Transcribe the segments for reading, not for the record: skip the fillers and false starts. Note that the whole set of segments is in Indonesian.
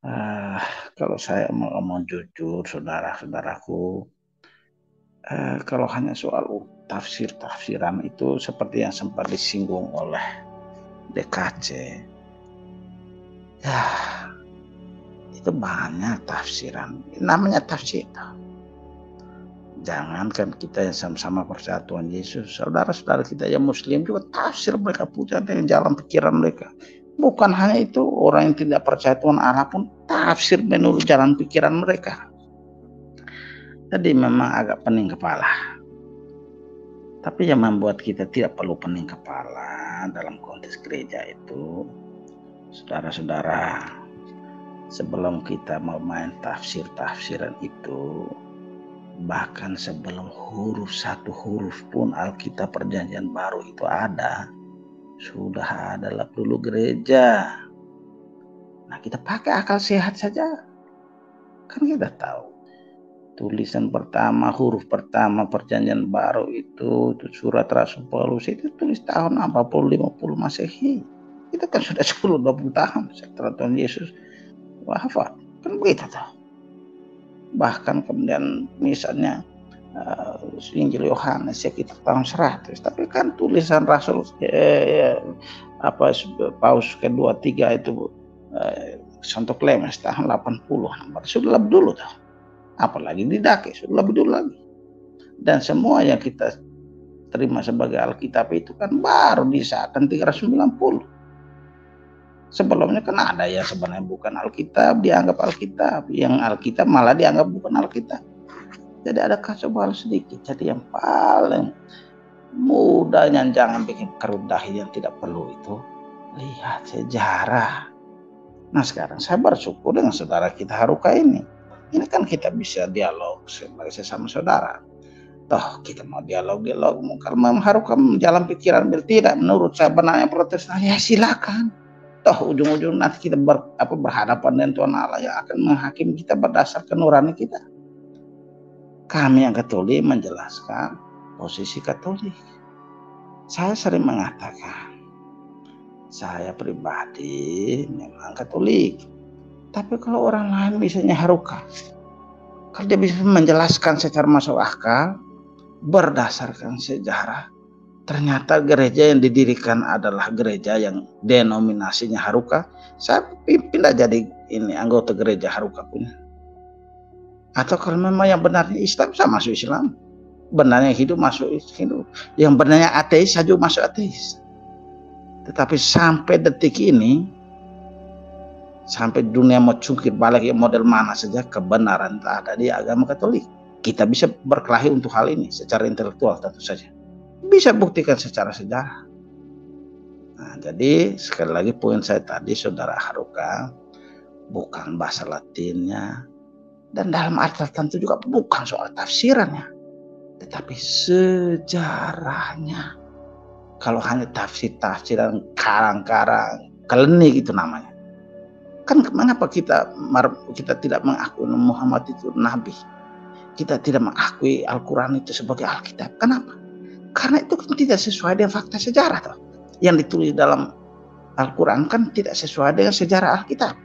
Ah, kalau saya mau ngomong jujur, saudara-saudaraku, kalau hanya soal tafsir-tafsiran itu seperti yang sempat disinggung oleh DKC, ya itu banyak tafsiran. Namanya tafsir. Jangankan kita yang sama-sama percaya Tuhan Yesus, saudara-saudara kita yang Muslim juga tafsir mereka punya dengan jalan pikiran mereka. Bukan hanya itu, orang yang tidak percaya Tuhan Allah pun tafsir menurut jalan pikiran mereka. Jadi memang agak pening kepala. Tapi yang membuat kita tidak perlu pening kepala dalam konteks gereja itu, saudara-saudara, sebelum kita mau main tafsir-tafsiran itu, bahkan sebelum satu huruf pun Alkitab Perjanjian Baru itu ada, sudah ada dulu gereja. Nah, kita pakai akal sehat saja. Kan kita tahu tulisan pertama, huruf pertama Perjanjian Baru itu surat Rasul Paulus itu tulis tahun 40-50 Masehi. Itu kan sudah 10-20 tahun setelah Tuhan Yesus wafat. Kan begitu tuh. Bahkan kemudian misalnya Injil Yohanes sekitar tahun 100, tapi kan tulisan Rasul Paus kedua tiga itu Santo Clemens tahun 80 sudah lebih dulu tuh. Apalagi di Dake sudah lebih dulu lagi. Dan semua yang kita terima sebagai Alkitab itu kan baru disahkan 390. Sebelumnya kan ada yang sebenarnya bukan Alkitab dianggap Alkitab, yang Alkitab malah dianggap bukan Alkitab. Jadi ada kacau balau sedikit. Jadi yang paling mudah yang jangan bikin kerudahi yang tidak perlu itu, lihat sejarah. Nah sekarang saya bersyukur dengan saudara kita Haruka ini. Ini kan kita bisa dialog sebagai sesama saudara. Toh kita mau dialog, kalau memang Haruka jalan pikiran tidak menurut saya benarnya Protestan, ya silakan. Toh ujung-ujung nanti kita berhadapan dengan Tuhan Allah yang akan menghakimi kita berdasarkan nurani kita. Kami yang Katolik menjelaskan posisi Katolik. Saya sering mengatakan, saya pribadi memang Katolik. Tapi kalau orang lain misalnya Haruka, kalau dia bisa menjelaskan secara masuk akal, berdasarkan sejarah, ternyata gereja yang didirikan adalah gereja yang denominasinya Haruka, saya pindah jadi anggota gereja Haruka punya. Atau kalau memang yang benarnya Islam, saya masuk Islam. Benarnya hidup masuk hidup. Yang benarnya ateis, saya juga masuk ateis. Tetapi sampai detik ini, sampai dunia mau cungkir balik yang model mana saja, kebenaran tak ada di agama Katolik. Kita bisa berkelahi untuk hal ini secara intelektual tentu saja. Bisa buktikan secara sejarah. Nah, jadi sekali lagi poin saya tadi, saudara Haruka, bukan bahasa Latinnya, dan dalam arti tertentu juga bukan soal tafsirannya, tetapi sejarahnya. Kalau hanya tafsir-tafsiran karang-karang, keleni gitu namanya. Kan mengapa kita tidak mengakui Muhammad itu nabi? Kita tidak mengakui Al-Quran itu sebagai Alkitab. Kenapa? Karena itu kan tidak sesuai dengan fakta sejarah toh. Yang ditulis dalam Al-Quran kan tidak sesuai dengan sejarah Alkitab.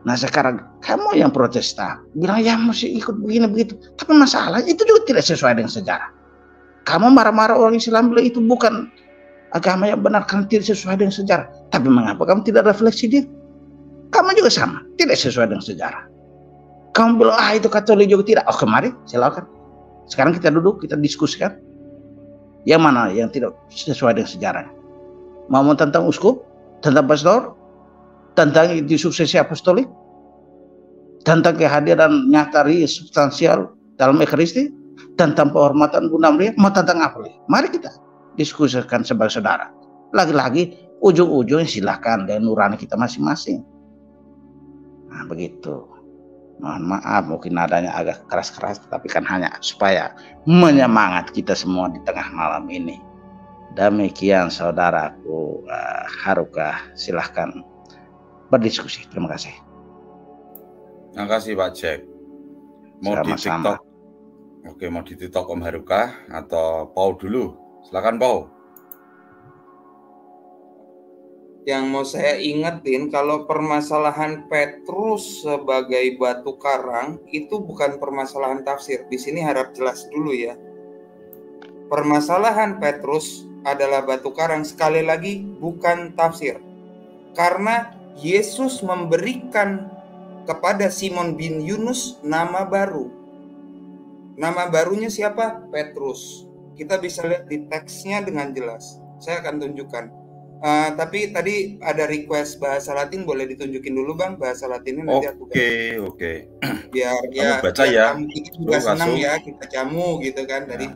Nah sekarang kamu yang Protestan bilang ya mesti ikut begini begitu, tapi masalah itu juga tidak sesuai dengan sejarah. Kamu marah-marah orang Islam bilang itu bukan agama yang benar karena tidak sesuai dengan sejarah. Tapi mengapa kamu tidak refleksi diri? Kamu juga sama, tidak sesuai dengan sejarah. Kamu bilang itu Katolik juga tidak. Oh kemarin silakan. Sekarang kita duduk, kita diskusikan. Yang mana yang tidak sesuai dengan sejarah? Mau tentang uskup, tentang pastor, tentang disuksesi apostolik, tentang kehadiran nyata substansial dalam Ekaristi, tentang penghormatan Bunda Maria, mau tentang apa? Mari kita diskusikan sebagai saudara. Lagi-lagi ujung-ujungnya silakan dengan nurani kita masing-masing. Nah begitu. Mohon maaf mungkin nadanya agak keras-keras, tapi kan hanya supaya menyemangat kita semua di tengah malam ini. Demikian saudaraku Haruka, silahkan berdiskusi. Terima kasih. Terima kasih Pak Jack. Mau di TikTok? Oke, mau di TikTok Om Haruka atau Paul dulu? Silakan Paul. Yang mau saya ingetin, kalau permasalahan Petrus sebagai batu karang itu bukan permasalahan tafsir. Di sini harap jelas dulu ya. Permasalahan Petrus adalah batu karang, sekali lagi bukan tafsir. Karena Yesus memberikan kepada Simon bin Yunus nama baru. Nama barunya siapa? Petrus. Kita bisa lihat di teksnya dengan jelas. Saya akan tunjukkan. Tapi tadi ada request bahasa Latin, boleh ditunjukin dulu Bang bahasa Latinnya nanti aku. Oke. Biar ya baca ya. Kita juga senang ya kita jamu gitu kan tadi.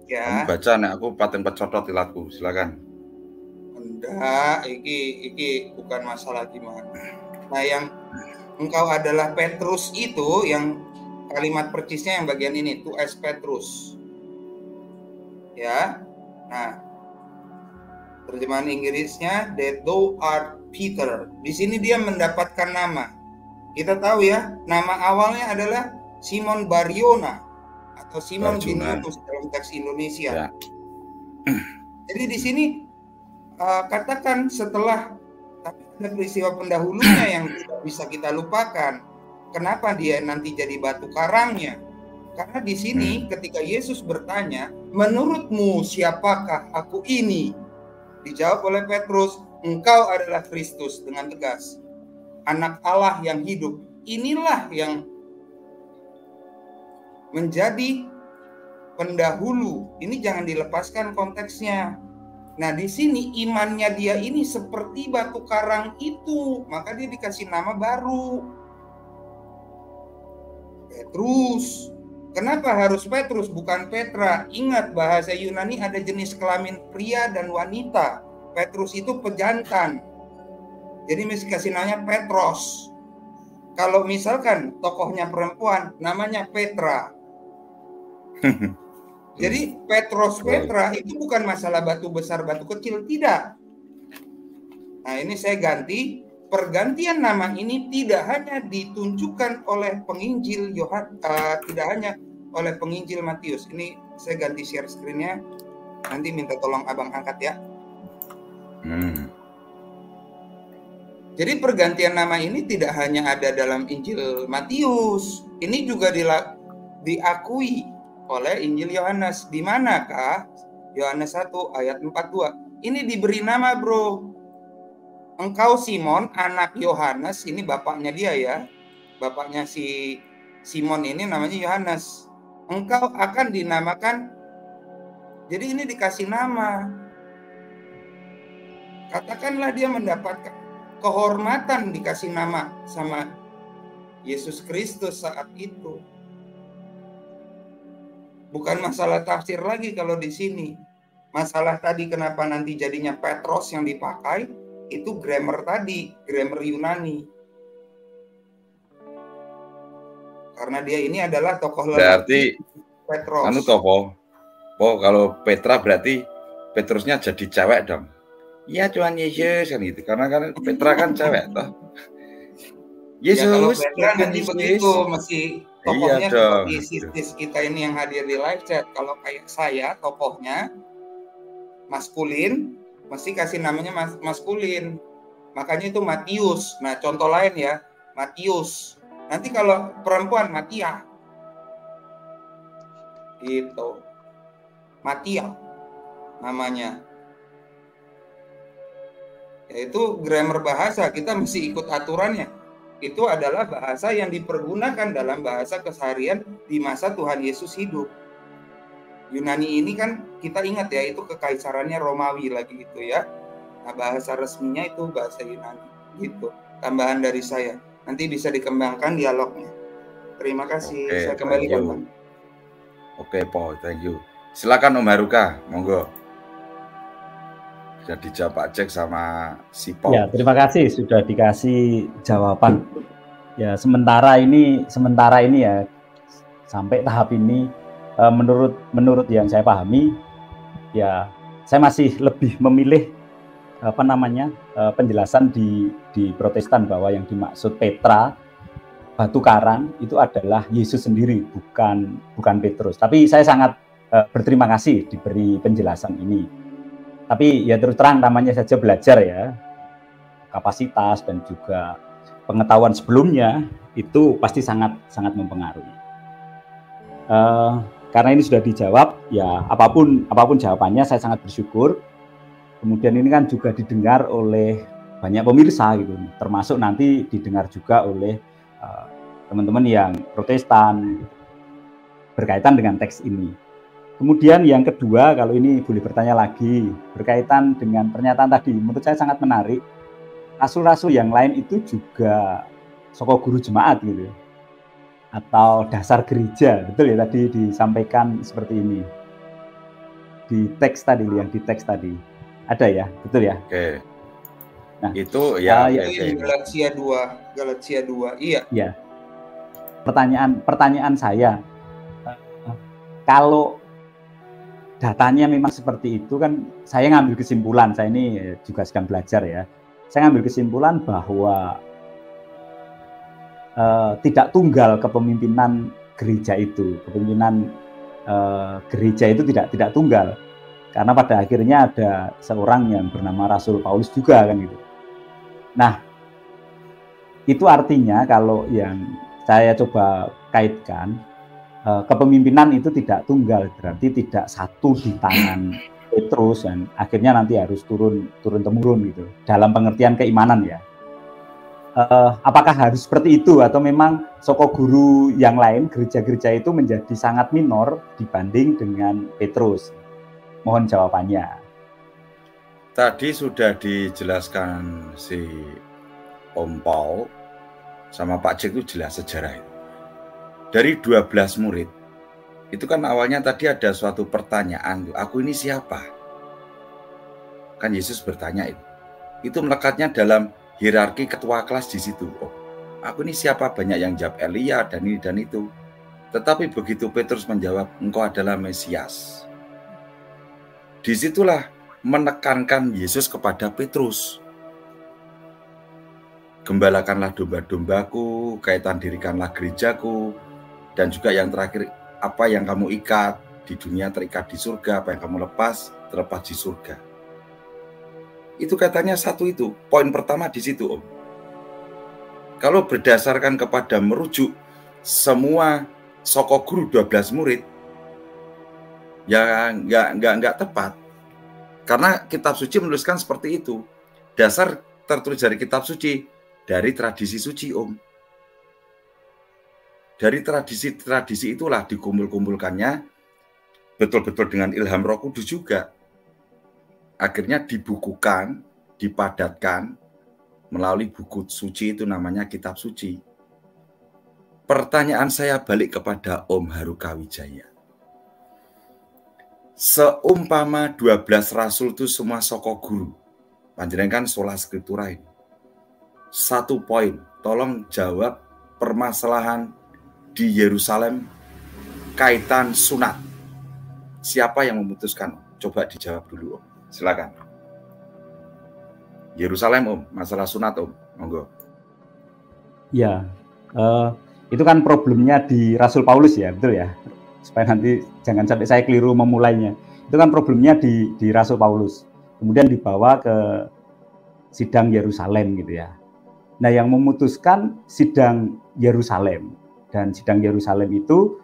Ya. Kamu baca nek aku paten pecotot ilatku, silakan. Enggak, iki bukan masalah gimana. Nah, yang engkau adalah Petrus itu yang kalimat percisnya yang bagian ini, tu es Petrus. Ya. Nah, terjemahan Inggrisnya that thou art Peter. Di sini dia mendapatkan nama. Kita tahu ya, nama awalnya adalah Simon Barjona atau Simon bin Yunus dalam teks Indonesia. Ya. Jadi di sini katakan setelah ada peristiwa pendahulunya yang tidak bisa kita lupakan. Kenapa dia nanti jadi batu karangnya? Karena di sini ketika Yesus bertanya, menurutmu siapakah aku ini? Dijawab oleh Petrus, engkau adalah Kristus, dengan tegas. Anak Allah yang hidup. Inilah yang menjadi pendahulu. Ini jangan dilepaskan konteksnya. Nah, di sini imannya dia ini seperti batu karang itu, maka dia dikasih nama baru. Petrus. Kenapa harus Petrus bukan Petra? Ingat bahasa Yunani ada jenis kelamin pria dan wanita. Petrus itu pejantan. Jadi mesti kasih namanya Petros. Kalau misalkan tokohnya perempuan, namanya Petra. Jadi Petros Petra itu bukan masalah batu besar, batu kecil, tidak. Nah, ini saya ganti. Pergantian nama ini tidak hanya ditunjukkan oleh penginjil tidak hanya oleh penginjil Matius. Ini saya ganti share screen-nya. Nanti minta tolong abang angkat ya. Jadi pergantian nama ini tidak hanya ada dalam Injil Matius. Ini juga diakui oleh Injil Yohanes. Di manakah? Yohanes 1 ayat 42. Ini diberi nama, bro. Engkau Simon, anak Yohanes. Ini bapaknya dia ya. Bapaknya si Simon ini namanya Yohanes. Engkau akan dinamakan. Jadi ini dikasih nama. Katakanlah dia mendapatkan kehormatan, dikasih nama sama Yesus Kristus saat itu. Bukan masalah tafsir lagi kalau di sini. Masalah tadi kenapa nanti jadinya Petros yang dipakai, itu grammar tadi, grammar Yunani. Karena dia ini adalah tokoh lelaki. Berarti Petros. Anu toh, kalau Petra berarti Petrusnya jadi cewek dong. Iya Tuhan Yesus kan gitu. Karena kan Petra kan cewek toh. Yesus. Ya, kalau Petra nanti begitu masih tokohnya seperti sistis kita ini yang hadir di live chat. Kalau kayak saya tokohnya maskulin, mesti kasih namanya maskulin. Makanya itu Matius. Nah, contoh lain ya, Matius. Nanti kalau perempuan Matia. Gitu. Matia namanya. Yaitu grammar bahasa, kita mesti ikut aturannya. Itu adalah bahasa yang dipergunakan dalam bahasa keseharian di masa Tuhan Yesus hidup. Yunani ini kan kita ingat ya, itu kekaisarannya Romawi lagi gitu ya. Nah, bahasa resminya itu bahasa Yunani gitu. Tambahan dari saya. Nanti bisa dikembangkan dialognya. Terima kasih. Saya kembalikan, Bang. Oke, Po, thank you. Silakan Om Haruka, monggo. Sudah dijawab Pak Jack sama si Po. Ya, terima kasih sudah dikasih jawaban. Ya, sementara ini ya sampai tahap ini menurut yang saya pahami, ya saya masih lebih memilih penjelasan di Protestan bahwa yang dimaksud Petra batu karang itu adalah Yesus sendiri, bukan Petrus. Tapi saya sangat berterima kasih diberi penjelasan ini. Tapi ya terus terang namanya saja belajar ya. kapasitas dan juga pengetahuan sebelumnya itu pasti sangat mempengaruhi. Karena ini sudah dijawab, ya apapun jawabannya saya sangat bersyukur. Kemudian ini kan juga didengar oleh banyak pemirsa gitu, termasuk nanti didengar juga oleh teman-teman yang Protestan berkaitan dengan teks ini. Kemudian yang kedua, kalau ini boleh bertanya lagi berkaitan dengan pernyataan tadi, menurut saya sangat menarik. Rasul-rasul yang lain itu juga soko guru jemaat gitu, atau dasar gereja, betul ya tadi disampaikan seperti ini di teks tadi, yang di teks tadi ada ya, betul ya? Oke. Nah, itu ya, Galatia 2, iya. Ya. Pertanyaan saya, kalau datanya memang seperti itu kan, saya ngambil kesimpulan, saya ini juga sedang belajar ya, saya ngambil kesimpulan bahwa tidak tunggal kepemimpinan gereja itu, gereja itu tidak tunggal, karena pada akhirnya ada seorang yang bernama Rasul Paulus juga kan gitu. Nah, itu artinya kalau yang saya coba kaitkan, kepemimpinan itu tidak tunggal, berarti tidak satu di tangan Petrus dan akhirnya nanti harus turun temurun gitu dalam pengertian keimanan ya. Apakah harus seperti itu atau memang soko guru yang lain, gereja-gereja itu menjadi sangat minor dibanding dengan Petrus? Mohon jawabannya. Tadi sudah dijelaskan si Om Paul sama Pak Jack itu jelas sejarah itu. Dari 12 murid, itu kan awalnya tadi ada suatu pertanyaan, aku ini siapa? Kan Yesus bertanya itu. Itu melekatnya dalam hierarki ketua kelas di situ. Oh, aku ini siapa? Banyak yang jawab Elia dan ini dan itu. Tetapi begitu Petrus menjawab, engkau adalah Mesias. Disitulah menekankan Yesus kepada Petrus. Gembalakanlah domba-dombaku, kaitan dirikanlah gerejaku, dan juga yang terakhir, apa yang kamu ikat di dunia terikat di surga, apa yang kamu lepas terlepas di surga. Itu katanya satu itu, poin pertama di situ Om. Kalau berdasarkan kepada merujuk semua soko guru 12 murid, ya nggak tepat. Karena kitab suci menuliskan seperti itu. Dasar tertulis dari kitab suci, dari tradisi suci Om. Dari tradisi itulah dikumpul-kumpulkannya betul-betul dengan ilham Roh Kudus juga. Akhirnya dibukukan, dipadatkan melalui buku suci itu namanya kitab suci. Pertanyaan saya balik kepada Om Harukawijaya. Seumpama 12 rasul itu semua soko guru, panjenengan sola scriptura ini. Satu poin, tolong jawab permasalahan di Yerusalem kaitan sunat. Siapa yang memutuskan? Coba dijawab dulu Om. Silakan. Yerusalem Om, masalah sunat Om, monggo. Ya, itu kan problemnya di Rasul Paulus ya, betul ya? Supaya nanti jangan sampai saya keliru memulainya. Itu kan problemnya di Rasul Paulus. Kemudian dibawa ke sidang Yerusalem gitu ya. Nah, yang memutuskan sidang Yerusalem. Dan sidang Yerusalem itu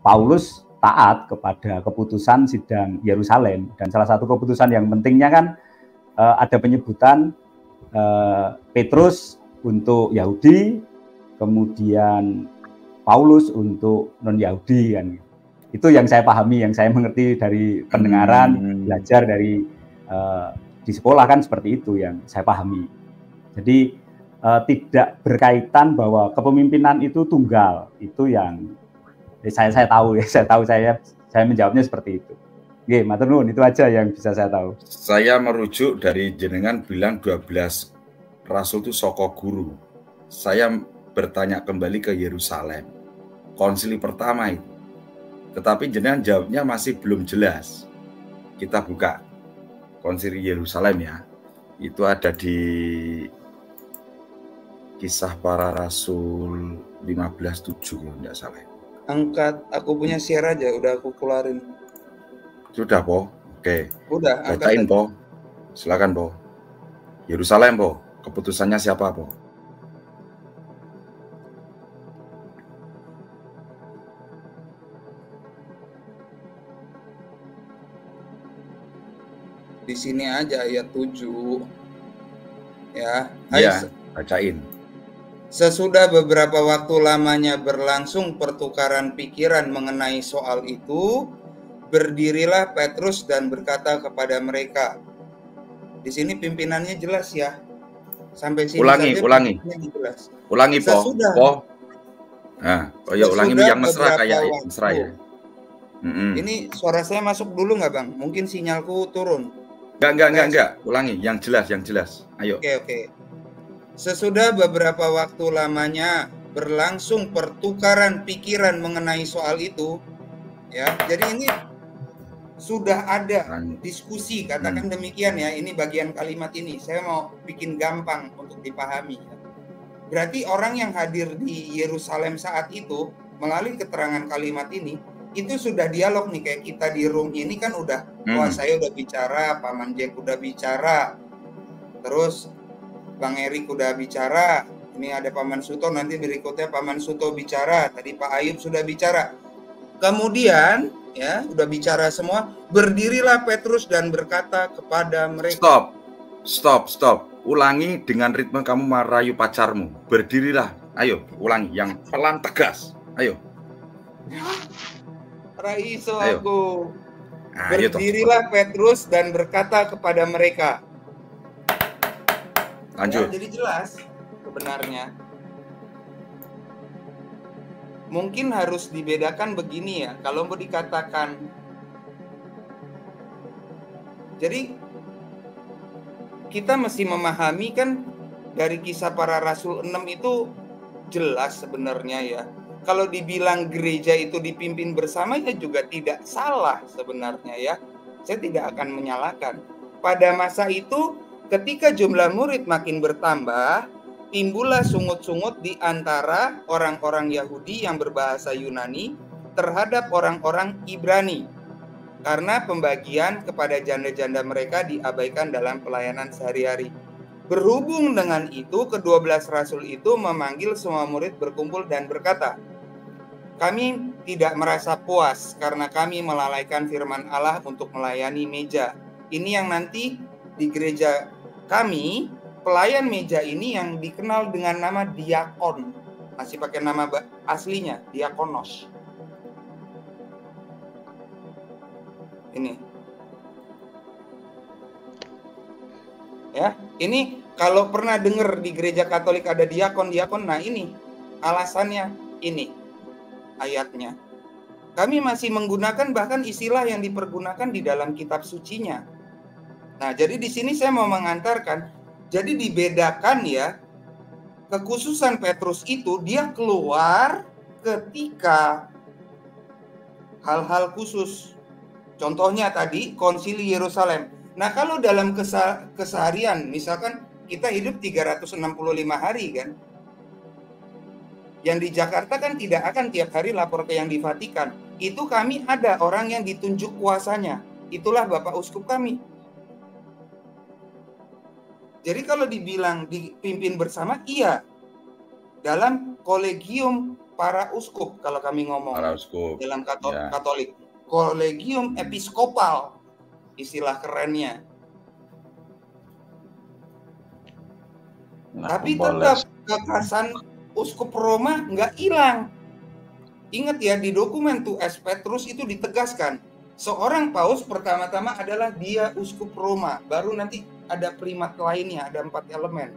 Paulus taat kepada keputusan sidang Yerusalem. Dan salah satu keputusan yang pentingnya kan ada penyebutan Petrus untuk Yahudi, kemudian Paulus untuk non-Yahudi kan. Itu yang saya pahami, yang saya mengerti dari pendengaran, belajar dari di sekolah kan seperti itu yang saya pahami. Jadi tidak berkaitan bahwa kepemimpinan itu tunggal. Itu yang saya tahu ya, saya menjawabnya seperti itu. Oke, matur nuwun, itu aja yang bisa saya tahu. Saya merujuk dari jenengan bilang 12 rasul itu soko guru. Saya bertanya kembali ke Yerusalem, konsili pertama itu. Tetapi jenengan jawabnya masih belum jelas. Kita buka konsili Yerusalem ya. Itu ada di Kisah Para Rasul 15:7 kalau tidak salah. Angkat, aku punya share aja, udah aku keluarin. Sudah Po? Oke. Udah, bacain Po. Silakan Po. Yerusalem, Po. Keputusannya siapa, Po? Di sini aja ayat 7. Ya, Iya, bacain. sesudah beberapa waktu lamanya berlangsung pertukaran pikiran mengenai soal itu, berdirilah Petrus dan berkata kepada mereka. Di sini pimpinannya jelas ya. Sampai sini Ulangi. jelas. Ulangi, Po. Sesudah. Po. Nah, oh ya, ulangi yang mesra kayak waktu. mesra ya. Ini suara saya masuk dulu nggak, Bang? Mungkin sinyalku turun. Enggak. Ulangi, yang jelas. Ayo. Oke. Sesudah beberapa waktu lamanya berlangsung pertukaran pikiran mengenai soal itu, ya. Jadi ini sudah ada diskusi, katakan demikian ya. Ini bagian kalimat ini. Saya mau bikin gampang untuk dipahami. Berarti orang yang hadir di Yerusalem saat itu melalui keterangan kalimat ini itu sudah dialog nih, kayak kita di room ini kan udah, wah saya udah bicara, Paman Jack udah bicara, terus Bang Erik udah bicara, ini ada Paman Suto, nanti berikutnya Paman Suto bicara, tadi Pak Ayub sudah bicara. Kemudian ya udah bicara semua, berdirilah Petrus dan berkata kepada mereka. Stop. Ulangi dengan ritme kamu merayu pacarmu. Berdirilah. Ayo, ulangi yang pelan tegas. Ayo. Raiso aku. Ayo. Berdirilah Petrus dan berkata kepada mereka. Lanjut. Ya, jadi jelas sebenarnya. Mungkin harus dibedakan begini ya. Kalau mau dikatakan, jadi kita mesti memahami kan dari Kisah Para Rasul 6 itu jelas sebenarnya ya. Kalau dibilang gereja itu dipimpin bersama ya juga tidak salah sebenarnya ya. Saya tidak akan menyalahkan. Pada masa itu ketika jumlah murid makin bertambah, timbullah sungut-sungut di antara orang-orang Yahudi yang berbahasa Yunani terhadap orang-orang Ibrani. Karena pembagian kepada janda-janda mereka diabaikan dalam pelayanan sehari-hari. Berhubung dengan itu, ke-12 rasul itu memanggil semua murid berkumpul dan berkata, kami tidak merasa puas karena kami melalaikan firman Allah untuk melayani meja. Ini yang nanti di gereja kami, pelayan meja ini yang dikenal dengan nama diakon. Masih pakai nama aslinya, diakonos. Ini. Ya, ini kalau pernah dengar di gereja Katolik ada diakon, nah ini alasannya, ini ayatnya. Kami masih menggunakan bahkan istilah yang dipergunakan di dalam kitab sucinya. Nah, jadi di sini saya mau mengantarkan, jadi dibedakan ya, kekhususan Petrus itu dia keluar ketika hal-hal khusus. Contohnya tadi konsili Yerusalem. Nah, kalau dalam keseharian, misalkan kita hidup 365 hari kan. Yang di Jakarta kan tidak akan tiap hari lapor ke yang di Vatikan. Itu kami ada orang yang ditunjuk kuasanya. Itulah Bapak Uskup kami. Jadi kalau dibilang dipimpin bersama, iya. Dalam kolegium para uskup, kalau kami ngomong. Para uskup. Dalam Katolik. Kolegium episkopal. Istilah kerennya. Tapi tetap kekhasan Uskup Roma nggak hilang. Ingat ya, di dokumen Tuas Petrus itu ditegaskan, seorang paus pertama-tama adalah dia Uskup Roma, baru nanti ada primat lainnya, ada 4 elemen.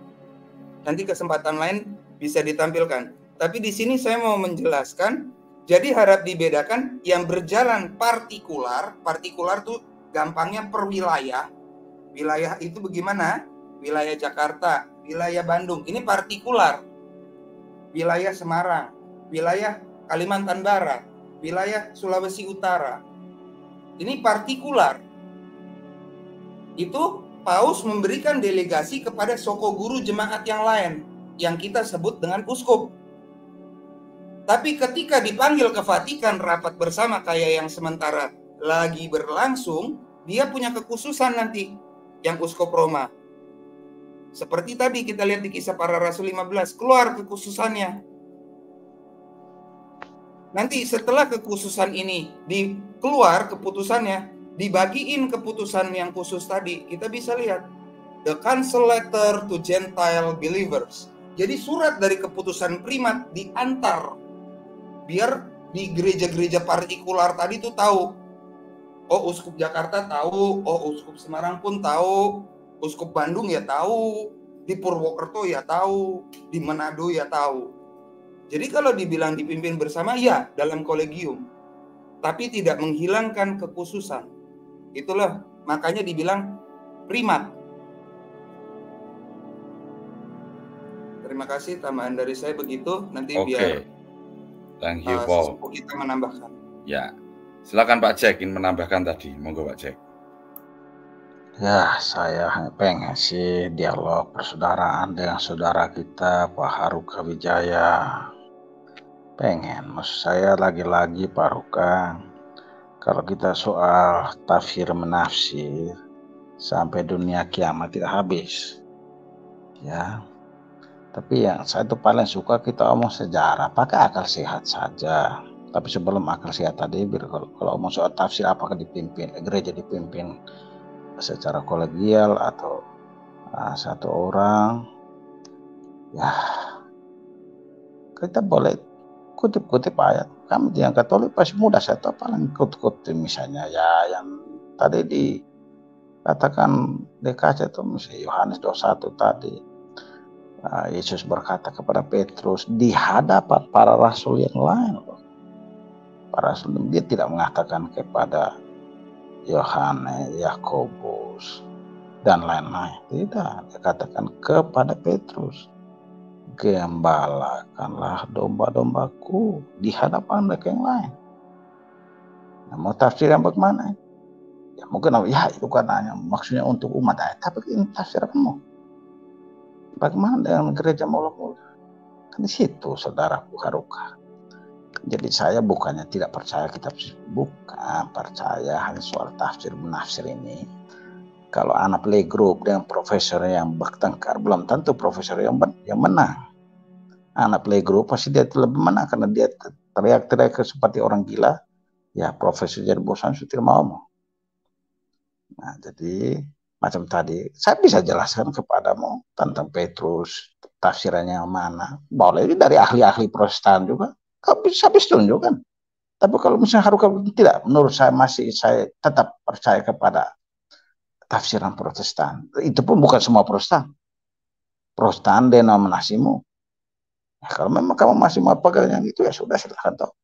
Nanti kesempatan lain bisa ditampilkan. Tapi di sini saya mau menjelaskan, jadi harap dibedakan yang berjalan partikular tuh gampangnya per wilayah. Wilayah itu bagaimana? Wilayah Jakarta, wilayah Bandung, ini partikular. Wilayah Semarang, wilayah Kalimantan Barat, wilayah Sulawesi Utara. Ini partikular. Itu Paus memberikan delegasi kepada soko guru jemaat yang lain, yang kita sebut dengan uskup. Tapi ketika dipanggil ke Vatikan rapat bersama kayak yang sementara lagi berlangsung, dia punya kekhususan nanti yang Uskup Roma. Seperti tadi kita lihat di Kisah Para Rasul 15, keluar kekhususannya. Nanti setelah kekhususan ini keluar keputusannya, dibagiin keputusan yang khusus tadi, kita bisa lihat the council letter to Gentile believers. Jadi surat dari keputusan primat diantar biar di gereja-gereja partikular tadi tuh tahu. Oh, Uskup Jakarta tahu, oh Uskup Semarang pun tahu, Uskup Bandung ya tahu, di Purwokerto ya tahu, di Manado ya tahu. Jadi kalau dibilang dipimpin bersama, ya dalam kolegium, tapi tidak menghilangkan kekhususan. Itulah makanya dibilang primat. Terima kasih, tambahan dari saya begitu. Nanti biar thank you, Paul. Kita menambahkan. Ya, silakan Pak Jack ingin menambahkan tadi, monggo Pak Jack. Ya, saya pengen sih dialog persaudaraan dengan saudara kita Pak Haruka Wijaya. Pengen, maksud saya lagi-lagi Pak Haruka, kalau kita soal tafsir menafsir sampai dunia kiamat tidak habis. Ya. Tapi yang saya itu paling suka kita omong sejarah, pakai akal sehat saja. Tapi sebelum akal sehat tadi, kalau omong soal tafsir apakah gereja dipimpin secara kolegial atau satu orang, ya kita boleh kutip-kutip ayat. Kami yang Katolik pasti mudah, saya tahu paling kutip misalnya ya yang tadi dikatakan DKC itu misalnya Yohanes 21 tadi. Yesus berkata kepada Petrus di hadapan para rasul yang lain. Para rasul dia tidak mengatakan kepada Yohanes, Yakobus, dan lain-lain. Tidak, dia katakan kepada Petrus, gembalakanlah domba-dombaku di hadapan mereka yang lain. Nah, mau tafsir yang bagaimana? Ya mungkin ya itu kan hanya maksudnya untuk umat, tapi ini tafsirkanmu. Bagaimana dengan gereja mula-mula? Kan di situ saudaraku Haruka. Jadi saya bukannya tidak percaya kitab suci, bukan percaya hanya soal tafsir menafsir ini. Kalau anak playgroup dengan profesor yang bertengkar, belum tentu profesor yang menang. Anak playgroup pasti dia lebih menang karena dia teriak-teriak seperti orang gila. Ya profesor jadi bosan sudah mau. Nah jadi macam tadi, saya bisa jelaskan kepadamu tentang Petrus, tafsirannya yang mana. Boleh dari ahli-ahli Protestan juga. Bisa tunjukkan. Tapi kalau misalnya Haruka tidak, menurut saya saya tetap percaya kepada tafsiran Protestan. Itu pun bukan semua Protestan. Protestan denominasimu. Ya, kalau memang kamu masih mau pegang yang itu ya sudah silahkan toh.